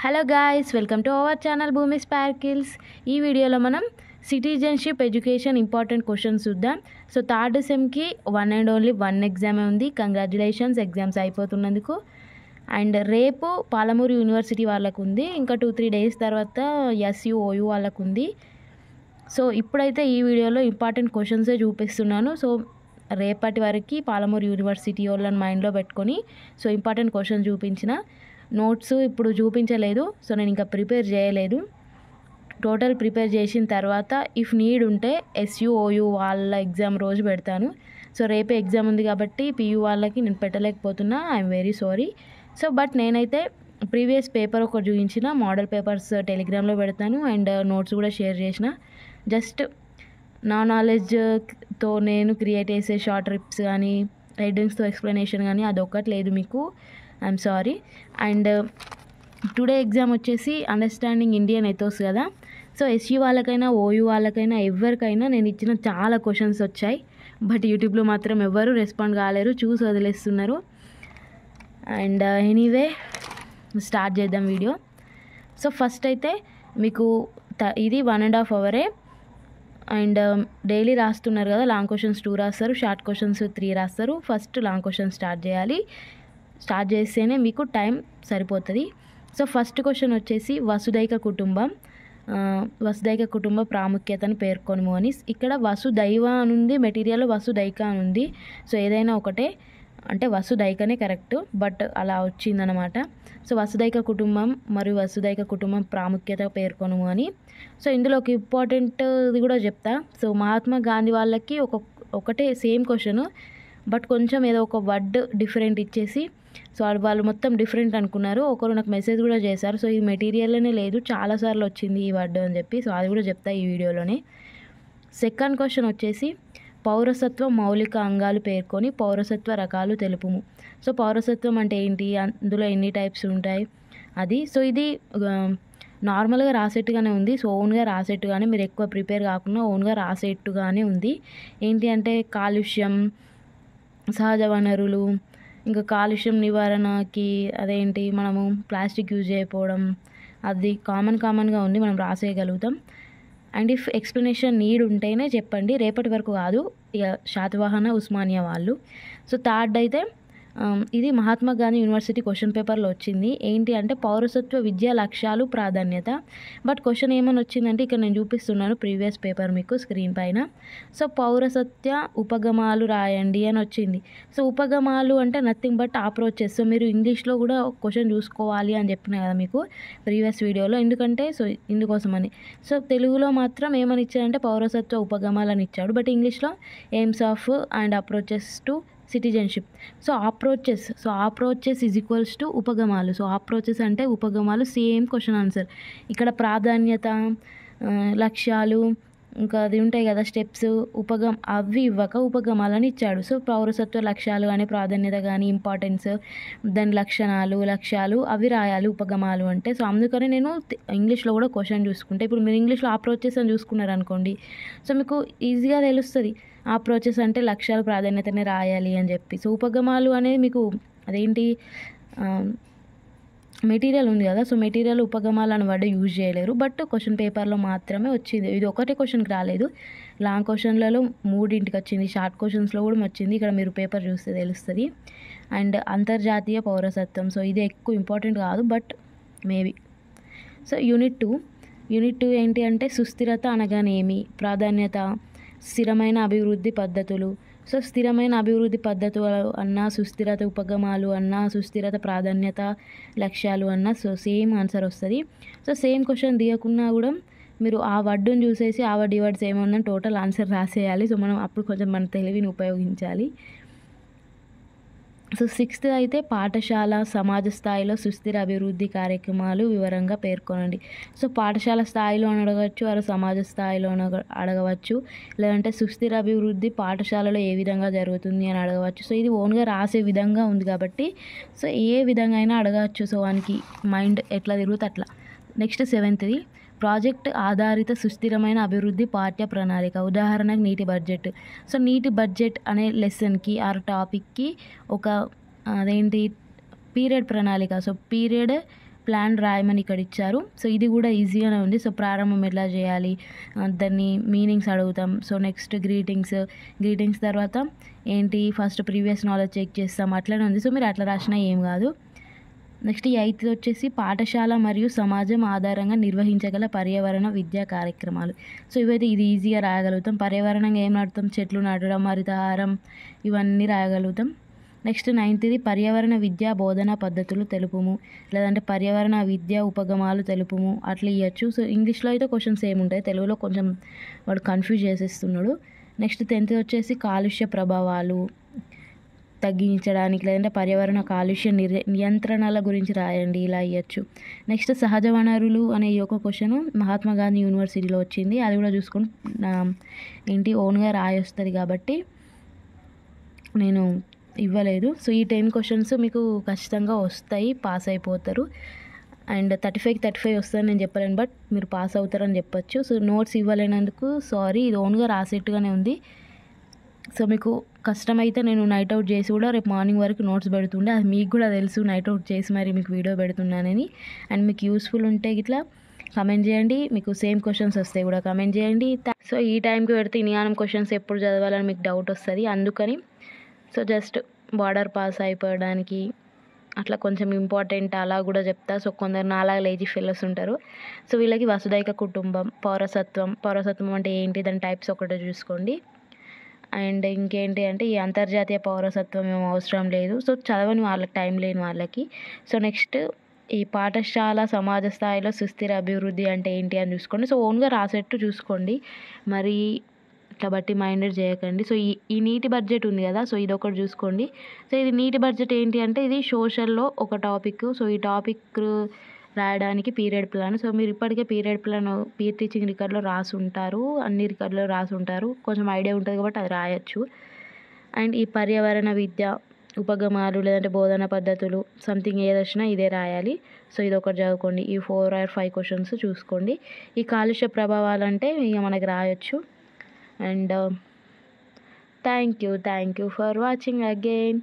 Hello guys, welcome to our channel Bhoomi sparkles. ఈ వీడియోలో మనం సిటిజన్షిప్ ఎడ్యుకేషన్ ఇంపార్టెంట్ క్వశ్చన్స్ చూద్దాం. సో థర్డ్ సెమ్కి వన్ అండ్ ఓన్లీ వన్ ఎగ్జామే ఉంది. Congratulations, exams అయిపోతున్నందుకు. అండ్ రేపు పాలమూరు యూనివర్సిటీ వాళ్ళకు ఉంది, ఇంకా 2-3 డేస్ తర్వాత ఎస్యు ఓయూ వాళ్ళకు ఉంది. సో ఇప్పుడైతే ఈ వీడియోలో ఇంపార్టెంట్ క్వశ్చన్సే చూపిస్తున్నాను. సో రేపటి వరకు పాలమూరు యూనివర్సిటీ వాళ్ళని మైండ్లో పెట్టుకొని సో ఇంపార్టెంట్ క్వశ్చన్స్ చూపించిన. నోట్స్ ఇప్పుడు చూపించలేదు, సో నేను ఇంకా ప్రిపేర్ చేయలేదు. టోటల్ ప్రిపేర్ చేసిన తర్వాత ఇఫ్ నీడ్ ఉంటే ఎస్యుఓయు వాళ్ళ ఎగ్జామ్ రోజు పెడతాను. సో రేపే ఎగ్జామ్ ఉంది కాబట్టి పియూ వాళ్ళకి నేను పెట్టలేకపోతున్నా, I'm very sorry. So but నేనైతే ప్రీవియస్ పేపర్ ఒకటి చూపించిన, మోడల్ పేపర్స్ టెలిగ్రామ్లో పెడతాను అండ్ నోట్స్ కూడా షేర్ చేసిన. జస్ట్ నా నాలెడ్జ్తో నేను క్రియేట్ చేసే షార్ట్ ట్రిప్స్ కానీ హెడ్డింగ్స్తో ఎక్స్ప్లెనేషన్ కానీ అదొక్కటి లేదు మీకు, I'm sorry. And today exam వచ్చేసి అండర్స్టాండింగ్ ఇండియన్ ఎథోస్ కదా. సో ఎస్యూ వాళ్ళకైనా ఓయూ వాళ్ళకైనా ఎవరికైనా నేను ఇచ్చిన చాలా క్వశ్చన్స్ వచ్చాయి, బట్ యూట్యూబ్లో మాత్రం ఎవరు రెస్పాండ్ కాలేరు, చూసి వదిలేస్తున్నారు. అండ్ ఎనీవే స్టార్ట్ చేద్దాం వీడియో. సో ఫస్ట్ అయితే మీకు ఇది 1.5 అవరే అండ్ డైలీ రాస్తున్నారు కదా. లాంగ్ క్వశ్చన్స్ 2 రాస్తారు, షార్ట్ క్వశ్చన్స్ 3 రాస్తారు. ఫస్ట్ లాంగ్ క్వశ్చన్స్ స్టార్ట్ చేయాలి, స్టార్ట్ చేస్తేనే మీకు టైం సరిపోతుంది. సో ఫస్ట్ క్వశ్చన్ వచ్చేసి వసుదైక కుటుంబ ప్రాముఖ్యతను పేర్కొను అని. ఇక్కడ వసుదైవ అనుంది, మెటీరియల్ వసుదైక అనుంది. సో ఏదైనా ఒకటే, అంటే వసుదైకనే కరెక్ట్, బట్ అలా వచ్చిందనమాట. సో వసుదైక కుటుంబం మరియు వసుదైక కుటుంబం ప్రాముఖ్యత పేర్కొను అని. సో ఇందులో ఒక ఇంపార్టెంట్ది కూడా చెప్తా. సో మహాత్మా గాంధీ వాళ్ళకి ఒకటే సేమ్ క్వశ్చన్, బట్ కొంచెం ఏదో ఒక వర్డ్ డిఫరెంట్ ఇచ్చేసి సో వాళ్ళు మొత్తం డిఫరెంట్ అనుకున్నారు. ఒకరు నాకు మెసేజ్ కూడా చేశారు, సో ఈ మెటీరియల్లోనే లేదు, చాలాసార్లు వచ్చింది ఈ వర్డ్ అని చెప్పి. సో అది కూడా చెప్తా ఈ వీడియోలోనే. సెకండ్ క్వశ్చన్ వచ్చేసి పౌరసత్వ మౌలిక అంగాలు పేర్కొని పౌరసత్వ రకాలు తెలుపుము. సో పౌరసత్వం అంటే ఏంటి, అందులో ఎన్ని టైప్స్ ఉంటాయి అది. సో ఇది నార్మల్గా రాసేట్టుగానే ఉంది. సో ఓన్గా రాసేట్టుగానే, మీరు ఎక్కువ ప్రిపేర్ కాకుండా ఓన్గా రాసేట్టుగానే ఉంది. ఏంటి అంటే కాలుష్యం, సహజ వనరులు, ఇంకా కాలుష్యం నివారణకి అదేంటి, మనము ప్లాస్టిక్ యూజ్ చేయకపోవడం, అది కామన్గా ఉంది, మనం రాసేయగలుగుతాం. అండ్ ఇఫ్ ఎక్స్ప్లెనేషన్ నీడ్ ఉంటేనే చెప్పండి, రేపటి వరకు కాదు. ఇక శాతవాహన ఉస్మానియా వాళ్ళు. సో థర్డ్ అయితే ఇది మహాత్మా గాంధీ యూనివర్సిటీ క్వశ్చన్ పేపర్లో వచ్చింది. ఏంటి అంటే పౌరసత్వ విద్యా లక్ష్యాలు ప్రాధాన్యత. బట్ క్వశ్చన్ ఏమని వచ్చిందంటే ఇక్కడ నేను చూపిస్తున్నాను ప్రీవియస్ పేపర్ మీకు స్క్రీన్ పైన. సో పౌరసత్వ ఉపగమాలు రాయండి అని వచ్చింది. సో ఉపగమాలు అంటే నథింగ్ బట్ అప్రోచెస్. సో మీరు ఇంగ్లీష్లో కూడా క్వశ్చన్ చూసుకోవాలి అని చెప్పిన కదా మీకు ప్రీవియస్ వీడియోలో, ఎందుకంటే సో ఇందుకోసమని. సో తెలుగులో మాత్రం ఏమని ఇచ్చాడంటే పౌరసత్వ ఉపగమాలు అని ఇచ్చాడు, బట్ ఇంగ్లీష్లో aims of and approaches to citizenship. So approaches is equals to ఉపగమాలు. సో అప్రోచెస్ అంటే ఉపగమాలు, సేమ్ క్వశ్చన్ ఆన్సర్. ఇక్కడ ప్రాధాన్యత, లక్ష్యాలు, ఇంకా అది ఉంటాయి కదా స్టెప్స్, అవి ఇవ్వక ఉపగమాలని ఇచ్చాడు. సో పౌరసత్వ లక్ష్యాలు కానీ ప్రాధాన్యత కానీ ఇంపార్టెన్స్, దాని లక్ష్యాలు అవి రాయాలి ఉపగమాలు అంటే. సో అందుకని నేను ఇంగ్లీష్లో కూడా క్వశ్చన్ చూసుకుంటే, ఇప్పుడు మీరు ఇంగ్లీష్లో అప్రోచెస్ అని చూసుకున్నారు అనుకోండి, సో మీకు ఈజీగా తెలుస్తుంది అప్రోచెస్ అంటే లక్ష్యాలు ప్రాధాన్యతనే రాయాలి అని చెప్పి. సో ఉపగమాలు అనేది మీకు అదేంటి మెటీరియల్ ఉంది కదా. సో మెటీరియల్ ఉపగమాలు అని వర్డ్ యూజ్ చేయలేరు, బట్ క్వశ్చన్ పేపర్లో మాత్రమే వచ్చింది. ఇది ఒకటే క్వశ్చన్కి రాలేదు, లాంగ్ క్వశ్చన్లలో 3 వచ్చింది, షార్ట్ క్వశ్చన్స్లో కూడా వచ్చింది. ఇక్కడ మీరు పేపర్ చూస్తే తెలుస్తుంది. అండ్ అంతర్జాతీయ పౌరసత్వం, సో ఇది ఎక్కువ ఇంపార్టెంట్ కాదు, బట్ మేబీ. సో యూనిట్ 2 ఏంటి అంటే సుస్థిరత అనగానేమి, ప్రాధాన్యత, స్థిరమైన అభివృద్ధి పద్ధతులు. సో స్థిరమైన అభివృద్ధి పద్ధతులు అన్నా, సుస్థిరత ఉపగమాలు అన్నా, సుస్థిరత ప్రాధాన్యత లక్ష్యాలు అన్నా, సో సేమ్ ఆన్సర్ వస్తుంది. సో సేమ్ క్వశ్చన్ దిగకున్నా కూడా మీరు ఆ వర్డ్ని చూసేసి ఆ వర్డ్ ఈ వర్డ్స్ ఏముందని టోటల్ ఆన్సర్ రాసేయాలి. సో మనం అప్పుడు కొంచెం మన తెలివిని ఉపయోగించాలి. సో 6th అయితే పాఠశాల సమాజ స్థాయిలో సుస్థిర అభివృద్ధి కార్యక్రమాలు వివరంగా పేర్కొనండి. సో పాఠశాల స్థాయిలో అని అడగవచ్చు, వారు సమాజ స్థాయిలో అడగవచ్చు, లేదంటే సుస్థిర అభివృద్ధి పాఠశాలలో ఏ విధంగా జరుగుతుంది అని అడగవచ్చు. సో ఇది ఓన్గా రాసే విధంగా ఉంది కాబట్టి సో ఏ విధంగా అయినా అడగవచ్చు. సో వానికి మైండ్ ఎట్లా తిరుగుతుంది అట్లా. నెక్స్ట్ 7th ప్రాజెక్ట్ ఆధారిత సుస్థిరమైన అభివృద్ధి పాఠ్య ప్రణాళిక. ఉదాహరణకు నీటి బడ్జెట్. సో నీటి బడ్జెట్ అనే లెసన్కి ఆర్ టాపిక్కి ఒక అదేంటి పీరియడ్ ప్రణాళిక. సో పీరియడ్ ప్లాన్ రాయమని ఇక్కడ ఇచ్చారు. సో ఇది కూడా ఈజీగానే ఉంది. సో ప్రారంభం ఎలా చేయాలి, దాన్ని మీనింగ్స్ అడుగుతాం. సో నెక్స్ట్ గ్రీటింగ్స్ తర్వాత ఏంటి ఫస్ట్ ప్రీవియస్ నాలెడ్జ్ చెక్ చేస్తాం, అట్లనే ఉంది. సో మీరు అట్లా రాసినా ఏం కాదు. నెక్స్ట్ ఈ 8th వచ్చేసి పాఠశాల మరియు సమాజం ఆధారంగా నిర్వహించగల పర్యావరణ విద్యా కార్యక్రమాలు. సో ఇవైతే ఇది ఈజీగా రాయగలుగుతాం. పర్యావరణంగా ఏం నాటుతాం, చెట్లు నాటడం, హరితహారం, ఇవన్నీ రాయగలుగుతాం. నెక్స్ట్ 9th పర్యావరణ విద్యా బోధనా పద్ధతులు తెలుపుము, లేదంటే పర్యావరణ విద్యా ఉపగమాలు తెలుపుము, అట్లా ఇవ్వచ్చు. సో ఇంగ్లీష్లో అయితే క్వశ్చన్స్ ఏముంటాయి, తెలుగులో కొంచెం వాడు కన్ఫ్యూజ్ చేసేస్తున్నాడు. నెక్స్ట్ 10th వచ్చేసి కాలుష్య ప్రభావాలు తగ్గించడానికి, లేదంటే పర్యావరణ కాలుష్య నియంత్రణల గురించి రాయండి, ఇలా ఇవ్వచ్చు. నెక్స్ట్ సహజ వనరులు అనే ఈ ఒక క్వశ్చన్ మహాత్మా గాంధీ యూనివర్సిటీలో వచ్చింది. అది కూడా చూసుకొని ఏంటి ఓన్గా రాయొస్తుంది కాబట్టి నేను ఇవ్వలేదు. సో ఈ 10 క్వశ్చన్స్ మీకు ఖచ్చితంగా వస్తాయి, పాస్ అయిపోతారు. అండ్ 35 వస్తుందని నేను చెప్పలేను, బట్ మీరు పాస్ అవుతారని చెప్పొచ్చు. సో నోట్స్ ఇవ్వలేనందుకు సారీ, ఇది ఓన్గా రాసేట్టుగానే ఉంది. సో మీకు కష్టమైతే నేను నైట్ అవుట్ చేసి కూడా రేపు మార్నింగ్ వరకు నోట్స్ పెడుతుండే, అది మీకు కూడా తెలుసు, నైట్ అవుట్ చేసి మరి మీకు వీడియో పెడుతున్నానని. అండ్ మీకు యూస్ఫుల్ ఉంటే ఇట్లా కమెంట్ చేయండి, మీకు సేమ్ క్వశ్చన్స్ వస్తాయి కూడా కమెంట్ చేయండి. సో ఈ టైంకి పెడితే ఇన్యానం క్వశ్చన్స్ ఎప్పుడు చదవాలని మీకు డౌట్ వస్తుంది, అందుకని సో జస్ట్ బార్డర్ పాస్ అయిపోవడానికి అట్లా కొంచెం ఇంపార్టెంట్ అలా కూడా చెప్తా. సో కొందరు నాలాగా లేజీ ఫెలోస్ ఉంటారు. సో వీళ్ళకి వసుదైక కుటుంబం, పౌరసత్వం అంటే ఏంటి, దాని టైప్స్ ఒకటే చూసుకోండి. అండ్ ఇంకేంటి అంటే ఈ అంతర్జాతీయ పౌరసత్వం ఏమో అవసరం లేదు, సో చదవని వాళ్ళకి, టైం లేని వాళ్ళకి. సో నెక్స్ట్ ఈ పాఠశాల సమాజ స్థాయిలో సుస్థిర అభివృద్ధి అంటే ఏంటి అని చూసుకోండి. సో ఓన్గా రాసేట్టు చూసుకోండి, మరి ఇట్లా బట్టి మైండెడ్ చేయకండి. సో ఈ నీటి బడ్జెట్ ఉంది కదా, సో ఇది ఒకటి చూసుకోండి. సో ఇది నీటి బడ్జెట్ ఏంటి అంటే ఇది సోషల్లో ఒక టాపిక్. సో ఈ టాపిక్ రాయడానికి పీరియడ్ ప్లాన్. సో మీరు ఇప్పటికే పీరియడ్ ప్లాన్ పీర్ టీచింగ్ రికార్డులో రాసి ఉంటారు, అన్ని రికార్డులో రాసి ఉంటారు, కొంచెం ఐడియా ఉంటుంది కాబట్టి అది రాయొచ్చు. అండ్ ఈ పర్యావరణ విద్య ఉపగమాలు, లేదంటే బోధన పద్ధతులు, సంథింగ్ ఏది వచ్చినా ఇదే రాయాలి. సో ఇది ఒకటి చదువుకోండి. ఈ 4 or 5 క్వశ్చన్స్ చూసుకోండి. ఈ కాలుష్య ప్రభావాలు అంటే ఇక మనకి రాయొచ్చు. And thank you for watching again.